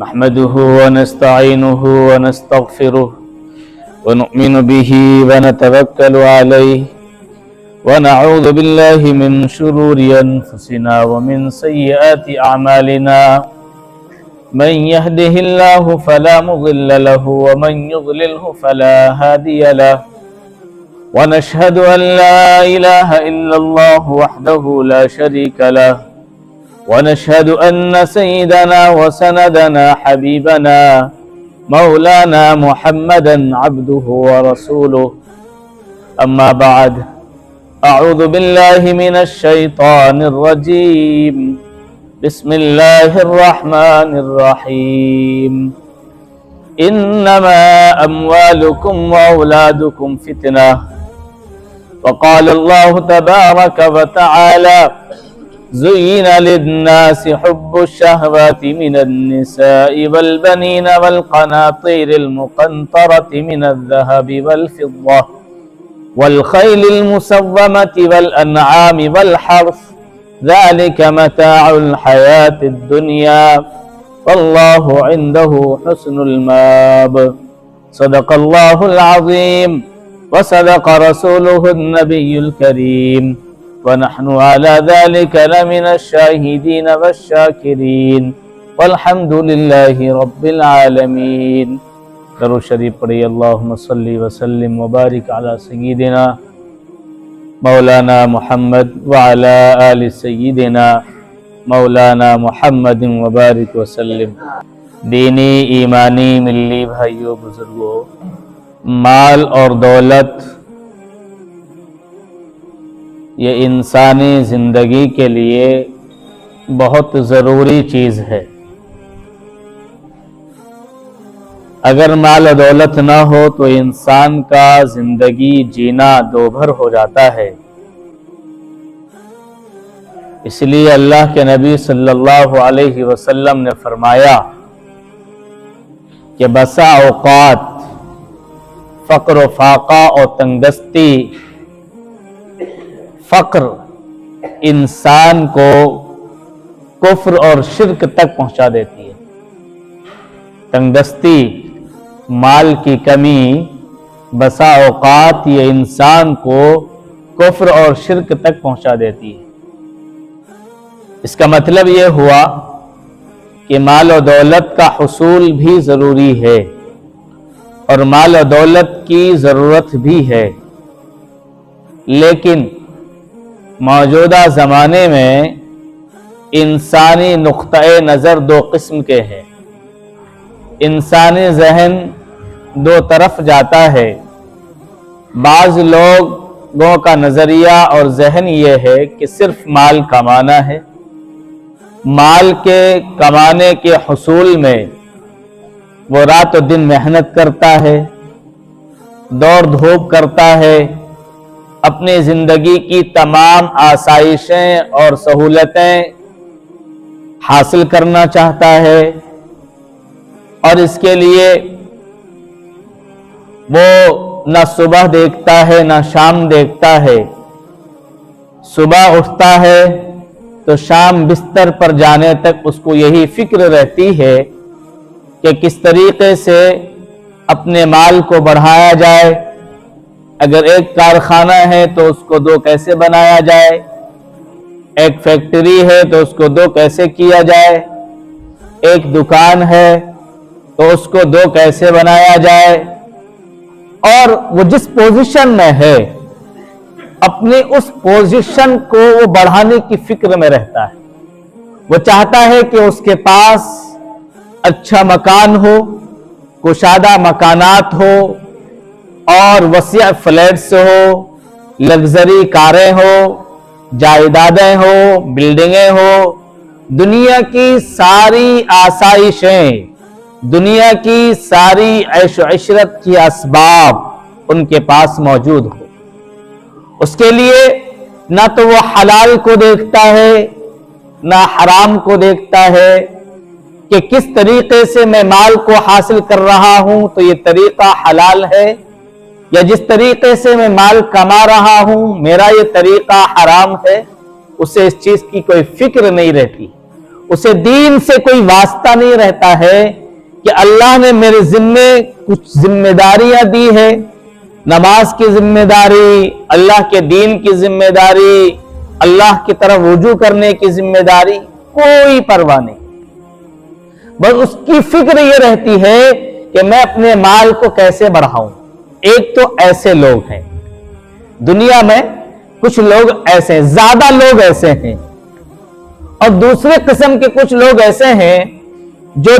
نحمده ونستعينه ونستغفره ونؤمن به ونتوكل عليه ونعوذ بالله من شرور أنفسنا ومن سيئات أعمالنا من يهده الله فلا مضل له ومن يضلله فلا هادي له ونشهد أن لا إله إلا الله وحده لا شريك له ونشهد أن سيدنا وسندنا حبيبنا مولانا محمدا عبده ورسوله أما بعد أعوذ بالله من الشيطان الرجيم بسم الله الرحمن الرحيم إنما أموالكم وأولادكم فتنة وقال الله تبارك وتعالى زين للناس حب الشهوات من النساء والبنين والقناطير المقنطرة من الذهب والفضة والخيل المسومة والأنعام والحرث ذلك متاع الحياة الدنيا والله عنده حسن المآب صدق الله العظيم وصدق رسوله النبي الكريم ونحن على ذلك لمن الشاهدين والشاكرين والحمد لله رب العالمين. درود شریف پڑھیے. اللہم صلی وسلم وبارک علی سیدنا مولانا محمد وعلی آل سیدنا مولانا محمد وبارک وسلم. دینی ایمانی ملی بھائیوں بزرگوں، مال اور دولت یہ انسانی زندگی کے لیے بہت ضروری چیز ہے. اگر مال و دولت نہ ہو تو انسان کا زندگی جینا دوبھر ہو جاتا ہے. اس لیے اللہ کے نبی صلی اللہ علیہ وسلم نے فرمایا کہ بسا اوقات فقر و فاقہ اور تنگدستی، فقر انسان کو کفر اور شرک تک پہنچا دیتی ہے. تنگدستی، مال کی کمی بسا اوقات یہ انسان کو کفر اور شرک تک پہنچا دیتی ہے. اس کا مطلب یہ ہوا کہ مال و دولت کا حصول بھی ضروری ہے اور مال و دولت کی ضرورت بھی ہے، لیکن موجودہ زمانے میں انسانی نقطہ نظر دو قسم کے ہیں. انسانی ذہن دو طرف جاتا ہے. بعض لوگوں کا نظریہ اور ذہن یہ ہے کہ صرف مال کمانا ہے، مال کے کمانے کے حصول میں وہ رات و دن محنت کرتا ہے، دوڑ دھوپ کرتا ہے، اپنی زندگی کی تمام آسائشیں اور سہولتیں حاصل کرنا چاہتا ہے، اور اس کے لیے وہ نہ صبح دیکھتا ہے نہ شام دیکھتا ہے. صبح اٹھتا ہے تو شام بستر پر جانے تک اس کو یہی فکر رہتی ہے کہ کس طریقے سے اپنے مال کو بڑھایا جائے. اگر ایک کارخانہ ہے تو اس کو دو کیسے بنایا جائے، ایک فیکٹری ہے تو اس کو دو کیسے کیا جائے، ایک دکان ہے تو اس کو دو کیسے بنایا جائے. اور وہ جس پوزیشن میں ہے اپنی اس پوزیشن کو وہ بڑھانے کی فکر میں رہتا ہے. وہ چاہتا ہے کہ اس کے پاس اچھا مکان ہو، کشادہ مکانات ہو اور وسیع فلیٹس ہو، لگژری کاریں ہو، جائیدادیں ہو، بلڈنگیں ہو. دنیا کی ساری آسائشیں، دنیا کی ساری عیش و عشرت کی اسباب ان کے پاس موجود ہو. اس کے لیے نہ تو وہ حلال کو دیکھتا ہے نہ حرام کو دیکھتا ہے کہ کس طریقے سے میں مال کو حاصل کر رہا ہوں تو یہ طریقہ حلال ہے، یا جس طریقے سے میں مال کما رہا ہوں میرا یہ طریقہ حرام ہے. اسے اس چیز کی کوئی فکر نہیں رہتی. اسے دین سے کوئی واسطہ نہیں رہتا ہے کہ اللہ نے میرے ذمے کچھ ذمہ داریاں دی ہے، نماز کی ذمہ داری، اللہ کے دین کی ذمہ داری، اللہ کی طرف رجوع کرنے کی ذمہ داری، کوئی پرواہ نہیں۔ بس اس کی فکر یہ رہتی ہے کہ میں اپنے مال کو کیسے بڑھاؤں۔ ایک تو ایسے لوگ ہیں دنیا میں، کچھ لوگ ایسے ہیں، زیادہ لوگ ایسے ہیں، اور دوسرے قسم کے کچھ لوگ ایسے ہیں جو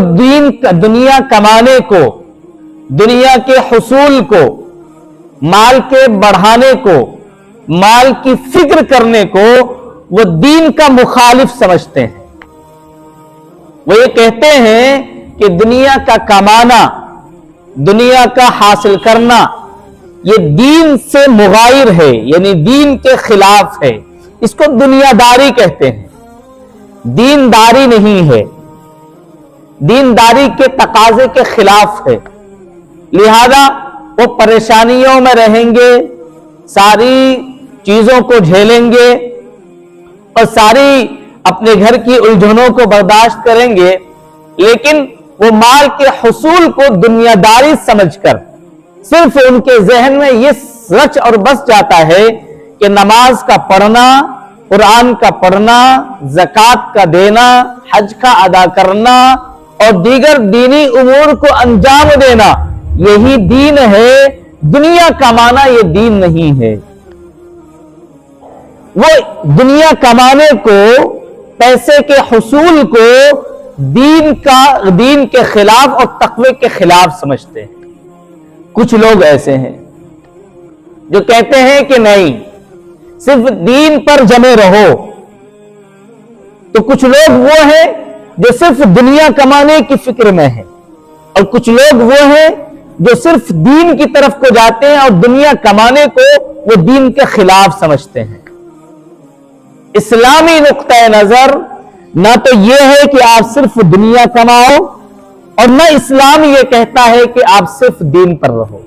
دنیا کمانے کو، دنیا کے حصول کو، مال کے بڑھانے کو، مال کی فکر کرنے کو وہ دین کا مخالف سمجھتے ہیں۔ وہ یہ کہتے ہیں کہ دنیا کا کمانا، دنیا کا حاصل کرنا یہ دین سے مغایر ہے، یعنی دین کے خلاف ہے، اس کو دنیا داری کہتے ہیں، دینداری نہیں ہے، دینداری کے تقاضے کے خلاف ہے۔ لہذا وہ پریشانیوں میں رہیں گے، ساری چیزوں کو جھیلیں گے اور ساری اپنے گھر کی الجھنوں کو برداشت کریں گے، لیکن وہ مال کے حصول کو دنیا داری سمجھ کر صرف ان کے ذہن میں یہ رچ اور بس جاتا ہے کہ نماز کا پڑھنا، قرآن کا پڑھنا، زکوٰۃ کا دینا، حج کا ادا کرنا اور دیگر دینی امور کو انجام دینا یہی دین ہے، دنیا کمانا یہ دین نہیں ہے۔ وہ دنیا کمانے کو، پیسے کے حصول کو دین کے خلاف اور تقوی کے خلاف سمجھتے ہیں۔ کچھ لوگ ایسے ہیں جو کہتے ہیں کہ نہیں، صرف دین پر جمے رہو۔ تو کچھ لوگ وہ ہیں جو صرف دنیا کمانے کی فکر میں ہیں، اور کچھ لوگ وہ ہیں جو صرف دین کی طرف کو جاتے ہیں اور دنیا کمانے کو وہ دین کے خلاف سمجھتے ہیں۔ اسلامی نقطہ نظر نہ تو یہ ہے کہ آپ صرف دنیا کماؤ، اور نہ اسلام یہ کہتا ہے کہ آپ صرف دین پر رہو۔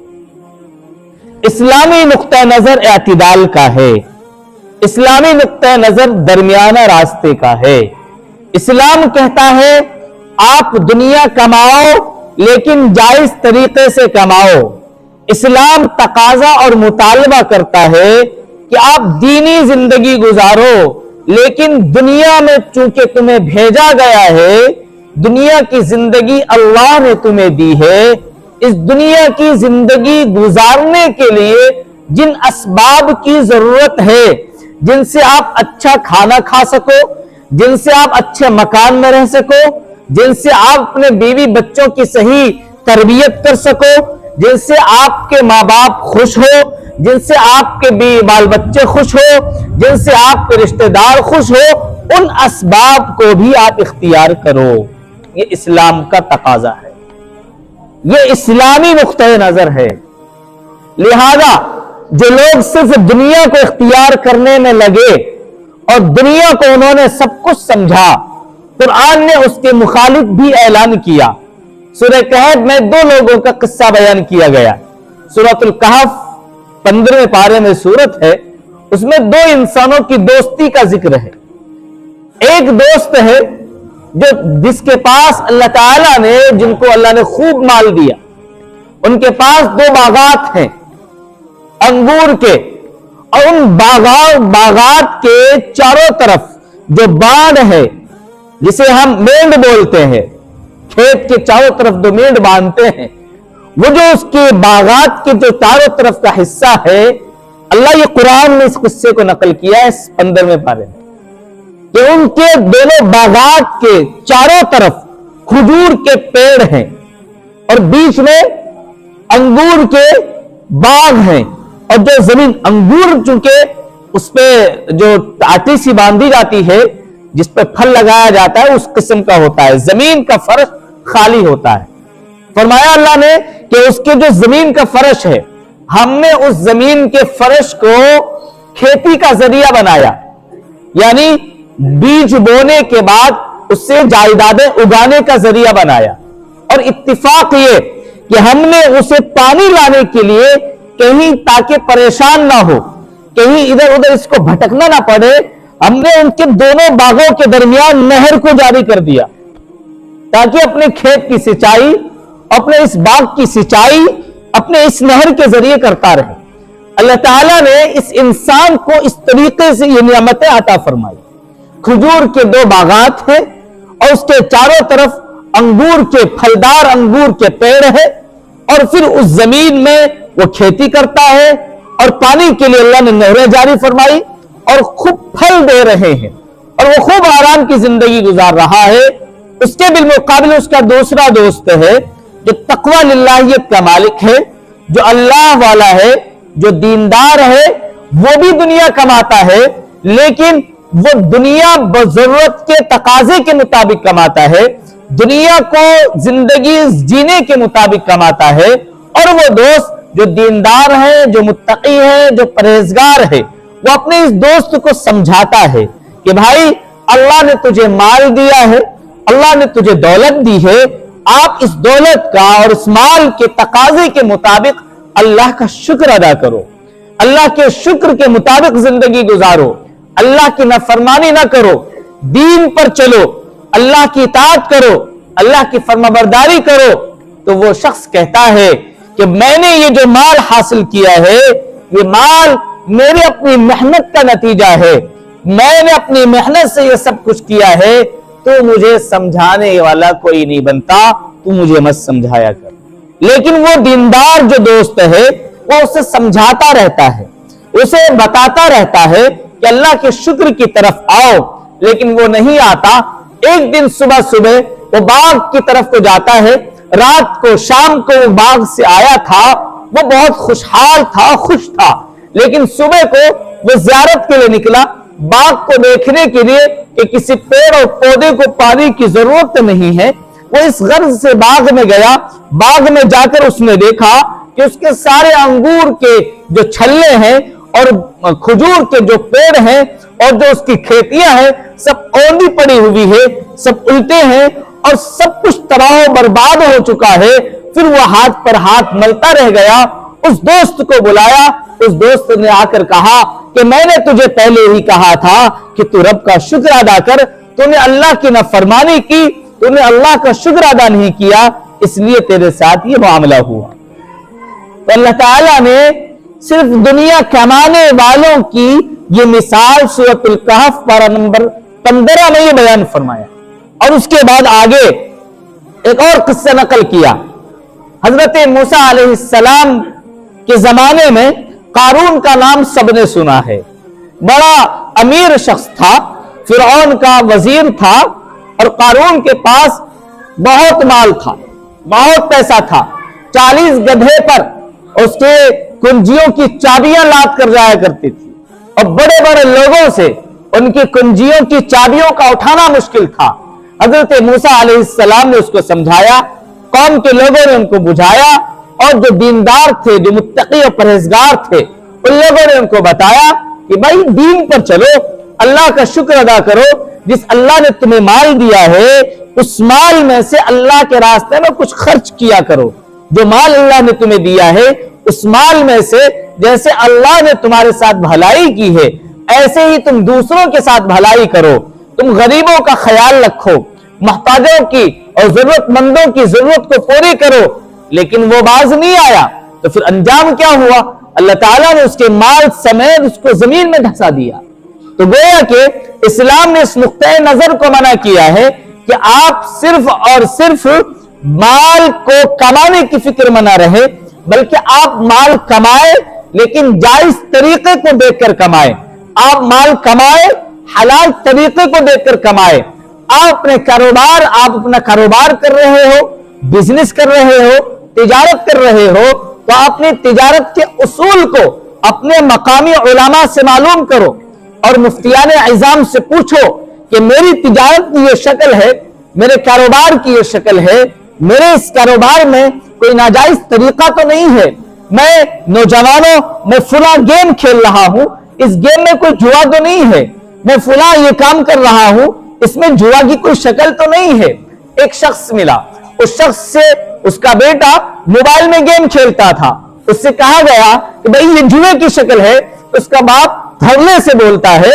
اسلامی نقطہ نظر اعتدال کا ہے، اسلامی نقطہ نظر درمیانہ راستے کا ہے۔ اسلام کہتا ہے آپ دنیا کماؤ لیکن جائز طریقے سے کماؤ۔ اسلام تقاضا اور مطالبہ کرتا ہے کہ آپ دینی زندگی گزارو، لیکن دنیا میں چونکہ تمہیں بھیجا گیا ہے، دنیا کی زندگی اللہ نے تمہیں دی ہے، اس دنیا کی زندگی گزارنے کے لیے جن اسباب کی ضرورت ہے، جن سے آپ اچھا کھانا کھا سکو، جن سے آپ اچھے مکان میں رہ سکو، جن سے آپ اپنے بیوی بچوں کی صحیح تربیت کر سکو، جن سے آپ کے ماں باپ خوش ہو، جن سے آپ کے بال بچے خوش ہو، جن سے آپ کے رشتہ دار خوش ہو، ان اسباب کو بھی آپ اختیار کرو۔ یہ اسلام کا تقاضا ہے، یہ اسلامی نقطہ نظر ہے۔ لہذا جو لوگ صرف دنیا کو اختیار کرنے میں لگے اور دنیا کو انہوں نے سب کچھ سمجھا، قرآن نے اس کے مخالف بھی اعلان کیا۔ سورہ کہف میں دو لوگوں کا قصہ بیان کیا گیا۔ سورۃ الکہف 15ویں پارے میں سورت ہے، اس میں دو انسانوں کی دوستی کا ذکر ہے۔ ایک دوست ہے جس کے پاس اللہ تعالیٰ نے، جن کو اللہ نے خوب مال دیا، ان کے پاس دو باغات ہیں انگور کے، اور ان باغات کے چاروں طرف جو باڑ ہے، جسے ہم مینڈ بولتے ہیں، کھیت کے چاروں طرف جو مینڈ باندھتے ہیں، وہ جو اس کے باغات کے جو چاروں طرف کا حصہ ہے، اللہ یہ قرآن نے اس قصے کو نقل کیا ہے 15ویں پارے میں، کہ ان کے دونوں باغات کے چاروں طرف کھجور کے پیڑ ہیں اور بیچ میں انگور کے باغ ہیں، اور جو زمین انگور چونکہ اس پہ جو آٹی سی باندھی جاتی ہے جس پہ پھل لگایا جاتا ہے اس قسم کا ہوتا ہے، زمین کا فرش خالی ہوتا ہے۔ فرمایا اللہ نے کہ اس کے جو زمین کا فرش ہے، ہم نے اس زمین کے فرش کو کھیتی کا ذریعہ بنایا، یعنی بیج بونے کے بعد اس سے جائیدادیں اگانے کا ذریعہ بنایا، اور اتفاق یہ کہ ہم نے اسے پانی لانے کے لیے کہیں تاکہ پریشان نہ ہو، کہیں ادھر ادھر اس کو بھٹکنا نہ پڑے، ہم نے ان کے دونوں باغوں کے درمیان نہر کو جاری کر دیا تاکہ اپنے کھیت کی سچائی، اپنے اس باغ کی سچائی اپنے اس نہر کے ذریعے کرتا رہے۔ اللہ تعالیٰ نے اس انسان کو اس طریقے سے یہ نعمتیں عطا فرمائی۔ کھجور کے 2 باغات ہیں اور اس کے چاروں طرف انگور کے پھلدار انگور کے پیڑ ہے، اور پھر اس زمین میں وہ کھیتی کرتا ہے اور پانی کے لیے اللہ نے نہریں جاری فرمائی اور خوب پھل دے رہے ہیں اور وہ خوب آرام کی زندگی گزار رہا ہے۔ اس کے بالمقابل اس کا دوسرا دوست ہے جو تقوی للہیت کا مالک ہے، جو اللہ والا ہے، جو دیندار ہے، وہ بھی دنیا کماتا ہے لیکن وہ دنیا بضرورت کے تقاضے کے مطابق کماتا ہے، دنیا کو زندگی جینے کے مطابق کماتا ہے، اور وہ دوست جو دیندار ہے، جو متقی ہے، جو پرہیزگار ہے، وہ اپنے اس دوست کو سمجھاتا ہے کہ بھائی اللہ نے تجھے مال دیا ہے، اللہ نے تجھے دولت دی ہے، آپ اس دولت کا اور اس مال کے تقاضے کے مطابق اللہ کا شکر ادا کرو، اللہ کے شکر کے مطابق زندگی گزارو، اللہ کی نافرمانی نہ کرو، دین پر چلو، اللہ کی اطاعت کرو، اللہ کی فرمانبرداری کرو۔ تو وہ شخص کہتا ہے کہ میں نے یہ جو مال حاصل کیا ہے، یہ مال میری اپنی محنت کا نتیجہ ہے، میں نے اپنی محنت سے یہ سب کچھ کیا ہے، تو مجھے سمجھانے والا کوئی نہیں بنتا، تو مجھے مت سمجھایا کر۔ لیکن وہ دیندار جو دوست ہے وہ اسے سمجھاتا رہتا ہے، اسے بتاتا رہتا ہے کہ اللہ کے شکر کی طرف آؤ، لیکن وہ نہیں آتا۔ ایک دن صبح وہ باغ کی طرف کو جاتا ہے، رات کو شام کو وہ باغ سے آیا تھا، وہ بہت خوشحال تھا، خوش تھا، لیکن صبح کو وہ زیارت کے لیے نکلا، باغ کو دیکھنے کے لیے کہ کسی پیڑ اور پودے کو پانی کی ضرورت نہیں ہے۔ وہ اس غرض سے باغ میں گیا، باغ میں جا کر اس نے دیکھا کہ اس کے سارے انگور کے جو چھلے ہیں اور کھجور کے جو پیڑ ہیں اور جو اس کی کھیتیاں ہیں سب اوندھی پڑی ہوئی ہے، سب الٹے ہیں اور سب کچھ تباہ و برباد ہو چکا ہے۔ پھر وہ ہاتھ پر ہاتھ ملتا رہ گیا، اس دوست کو بلایا، اس دوست نے آ کر کہا کہ میں نے تجھے پہلے ہی کہا تھا کہ تو رب کا شکر ادا کر، تو نے اللہ کی نافرمانی کی، تو نے اللہ کا شکر ادا نہیں کیا، اس لیے تیرے ساتھ یہ معاملہ ہوا۔ تو اللہ تعالیٰ نے صرف دنیا کمانے والوں کی یہ مثال سورۃ الکہف پارہ نمبر 15 میں یہ بیان فرمایا، اور اس کے بعد آگے ایک اور قصہ نقل کیا۔ حضرت موسیٰ علیہ السلام کے زمانے میں قارون کا نام سب نے سنا ہے، بڑا امیر شخص تھا، فرعون کا وزیر تھا، اور قارون کے پاس بہت مال تھا، بہت پیسہ تھا، 40 گدھے پر اس کے کنجیوں کی چابیاں لاد کر جایا کرتی تھی، اور بڑے بڑے لوگوں سے ان کی کنجیوں کی چابیوں کا اٹھانا مشکل تھا۔ حضرت موسیٰ علیہ السلام نے اس کو سمجھایا، قوم کے لوگوں نے ان کو بجھایا، اور جو دیندار تھے، جو متقی اور پرہیزگار تھے، ان لوگوں نے ان کو بتایا کہ بھائی دین پر چلو، اللہ کا شکر ادا کرو، جس اللہ نے تمہیں مال دیا ہے اس مال میں سے اللہ کے راستے میں کچھ خرچ کیا کرو، جو مال اللہ نے تمہیں دیا ہے اس مال میں سے جیسے اللہ نے تمہارے ساتھ بھلائی کی ہے ایسے ہی تم دوسروں کے ساتھ بھلائی کرو، تم غریبوں کا خیال رکھو، محتاجوں کی اور ضرورت مندوں کی ضرورت کو پوری کرو۔ لیکن وہ باز نہیں آیا، تو پھر انجام کیا ہوا؟ اللہ تعالیٰ نے اس کے مال سمیت اس کو زمین میں دھسا دیا۔ تو گویا کہ اسلام نے اس نقطۂ نظر کو منع کیا ہے کہ آپ صرف اور صرف مال کو کمانے کی فکر میں نہ رہے، بلکہ آپ مال کمائے لیکن جائز طریقے کو دیکھ کر کمائے، آپ مال کمائے حلال طریقے کو دیکھ کر کمائے۔ آپ اپنا کاروبار کر رہے ہو، بزنس کر رہے ہو، تجارت کر رہے ہو، تو اپنی تجارت کے اصول کو اپنے مقامی علماء سے معلوم کرو اور مفتیان عظام سے پوچھو کہ میری تجارت کی یہ شکل ہے، میرے کاروبار کی یہ شکل ہے، میرے اس کاروبار میں کوئی ناجائز طریقہ تو نہیں ہے، میں نوجوانوں میں فلاں گیم کھیل رہا ہوں، اس گیم میں کوئی جوا تو نہیں ہے، میں فلاں یہ کام کر رہا ہوں، اس میں جوا کی کوئی شکل تو نہیں ہے۔ ایک شخص ملا، اس شخص سے اس کا بیٹا موبائل میں گیم کھیلتا تھا، اس سے کہا گیا کہ بھئی یہ جوے کی شکل ہے، اس کا باپ دھرنے سے بولتا ہے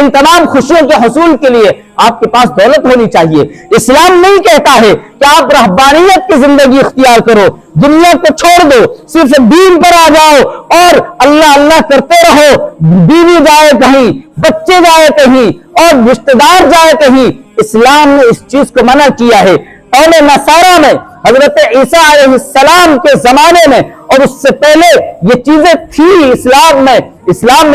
ان تمام خوشیوں کے حصول کے لیے آپ کے پاس دولت ہونی چاہیے۔ اسلام نہیں کہتا ہے کہ آپ رہبانیت کی زندگی اختیار کرو، دنیا کو چھوڑ دو، صرف دین پر آ جاؤ اور اللہ اللہ کرتے رہو، بیوی جائے کہیں، بچے جائے کہیں اور رشتہ دار جائے کہیں۔ اسلام نے اس چیز کو منع کیا ہے۔ قوم نصارہ میں حضرت عیسیٰ علیہ السلام کے زمانے میں اور اس سے پہلے یہ چیزیں تھی، اسلام میں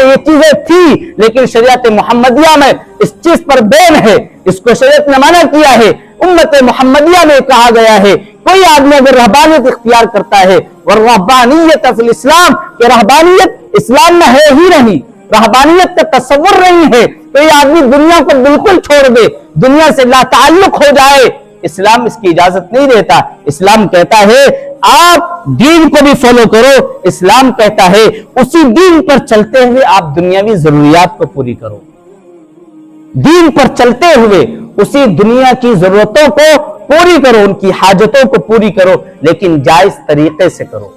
یہ چیزیں تھی، لیکن شریعت محمدیہ میں اس چیز پر بین ہے، اس کو شریعت نے منع کیا ہے۔ امت محمدیہ میں کہا گیا ہے کوئی آدمی اگر رہبانیت اختیار کرتا ہے والرہبانیت فی الاسلام، کہ رہبانیت اسلام میں ہے ہی نہیں، رہبانیت کا تصور نہیں ہے، کوئی آدمی دنیا کو بالکل چھوڑ دے، دنیا سے لا تعلق ہو جائے، اسلام اس کی اجازت نہیں دیتا۔ اسلام کہتا ہے آپ دین کو بھی فالو کرو، اسلام کہتا ہے اسی دین پر چلتے ہوئے آپ دنیاوی ضروریات کو پوری کرو، دین پر چلتے ہوئے اسی دنیا کی ضرورتوں کو پوری کرو، ان کی حاجتوں کو پوری کرو، لیکن جائز طریقے سے کرو۔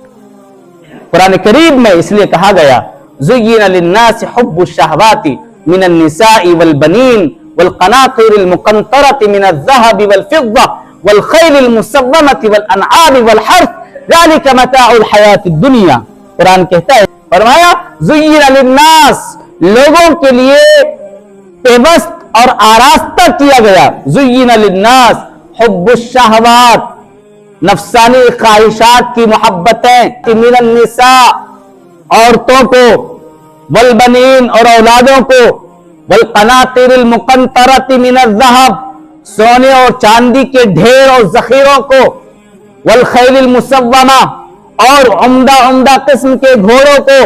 قرآن کریم میں اس لیے کہا گیا زُيِّنَ لِلنَّاسِ حُبُّ الشَّهَوَاتِ مِنَ النِّسَاءِ وَالْبَنِينَ والقناطر المقنطرة من الذهب والفضة والخيل المسومة والأنعام والحرث ذلك متاع الحياة الدنيا۔ قرآن کہتا ہے، فرمایا زُيِّنَ للناس، لوگوں کے لیے پیوست اور آراستہ کیا گیا، زُيِّنَ للناس حب الشہوات، نفسانی خواہشات کی محبتیں، من النساء، عورتوں کو، والبنین اور اولادوں کو، والقناطر المقنطرۃ من الذہب، سونے اور چاندی کے ڈھیر اور ذخیروں کو، والخیل المسومہ، اور عمدہ قسم کے گھوڑوں کو،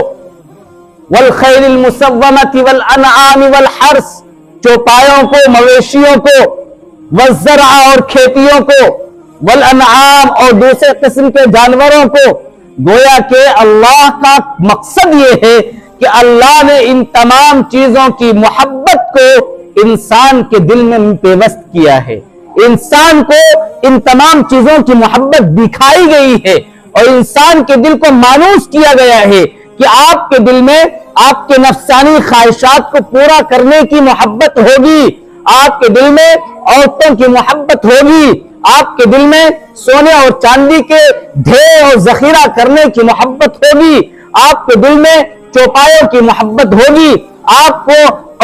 والخیل المسومۃ والانعام والحرث، چوپایوں کو، مویشیوں کو، والزرع اور کھیتیوں کو، والانعام اور دوسرے قسم کے جانوروں کو۔ گویا کہ اللہ کا مقصد یہ ہے کہ اللہ نے ان تمام چیزوں کی محبت کو انسان کے دل میں پیوست کیا ہے، انسان کو ان تمام چیزوں کی محبت دکھائی گئی ہے اور انسان کے دل کو مانوس کیا گیا ہے کہ آپ کے دل میں آپ کے نفسانی خواہشات کو پورا کرنے کی محبت ہوگی، آپ کے دل میں عورتوں کی محبت ہوگی، آپ کے دل میں سونے اور چاندی کے ڈھیر اور ذخیرہ کرنے کی محبت ہوگی، آپ کے دل میں چوپایوں کی محبت ہوگی، آپ کو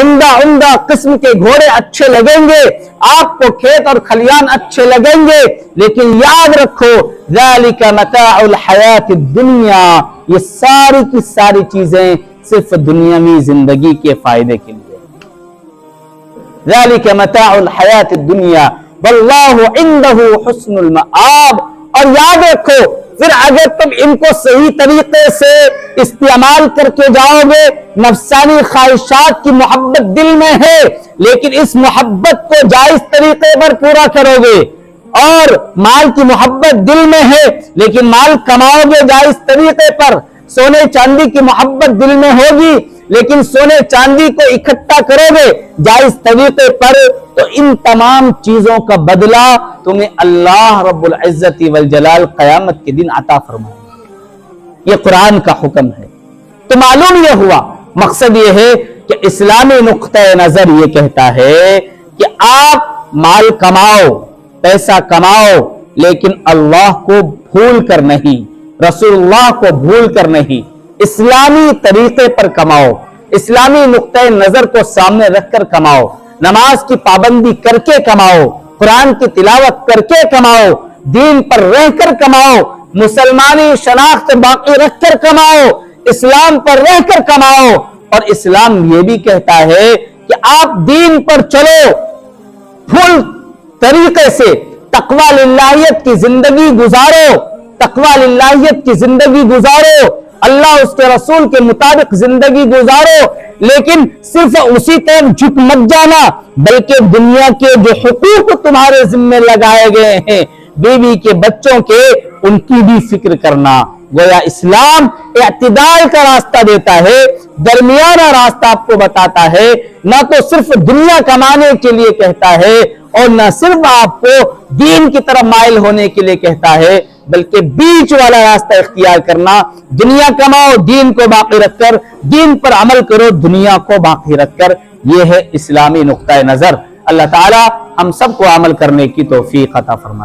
عمدہ قسم کے گھوڑے اچھے لگیں گے، آپ کو کھیت اور کھلیان اچھے لگیں گے، لیکن یاد رکھو ذالک متاع الحیات الدنیا، یہ ساری کی ساری چیزیں صرف دنیاوی زندگی کے فائدے کے لیے، ذالک متاع الحیات الدنیا واللہ عنده حسن المآب۔ اور یاد رکھو پھر اگر تم ان کو صحیح طریقے سے استعمال کر کے جاؤ گے، نفسانی خواہشات کی محبت دل میں ہے لیکن اس محبت کو جائز طریقے پر پورا کرو گے، اور مال کی محبت دل میں ہے لیکن مال کماؤ گے جائز طریقے پر، سونے چاندی کی محبت دل میں ہوگی لیکن سونے چاندی کو اکٹھا کرو گے جائز طریقے پر، تو ان تمام چیزوں کا بدلہ تمہیں اللہ رب العزت والجلال قیامت کے دن عطا فرمائے گا۔ یہ قرآن کا حکم ہے۔ تو معلوم یہ ہوا، مقصد یہ ہے کہ اسلامی نقطہ نظر یہ کہتا ہے کہ آپ مال کماؤ، پیسہ کماؤ، لیکن اللہ کو بھول کر نہیں، رسول اللہ کو بھول کر نہیں، اسلامی طریقے پر کماؤ، اسلامی نقطہ نظر کو سامنے رکھ کر کماؤ، نماز کی پابندی کر کے کماؤ، قرآن کی تلاوت کر کے کماؤ، دین پر رہ کر کماؤ، مسلمانی شناخت باقی رکھ کر کماؤ، اسلام پر رہ کر کماؤ۔ اور اسلام یہ بھی کہتا ہے کہ آپ دین پر چلو، فل طریقے سے تقوی للہیت کی زندگی گزارو، تقوی للہیت کی زندگی گزارو، اللہ اس کے رسول کے مطابق زندگی گزارو، لیکن صرف اسی طرف جھک مت جانا، بلکہ دنیا کے جو حقوق تمہارے ذمہ لگائے گئے ہیں، بیوی کے، بچوں کے، ان کی بھی فکر کرنا۔ گویا اسلام اعتدال کا راستہ دیتا ہے، درمیانہ راستہ آپ کو بتاتا ہے، نہ تو صرف دنیا کمانے کے لیے کہتا ہے اور نہ صرف آپ کو دین کی طرف مائل ہونے کے لیے کہتا ہے، بلکہ بیچ والا راستہ اختیار کرنا، دنیا کماؤ دین کو باقی رکھ کر، دین پر عمل کرو دنیا کو باقی رکھ کر، یہ ہے اسلامی نقطہ نظر۔ اللہ تعالی ہم سب کو عمل کرنے کی توفیق عطا فرمائے۔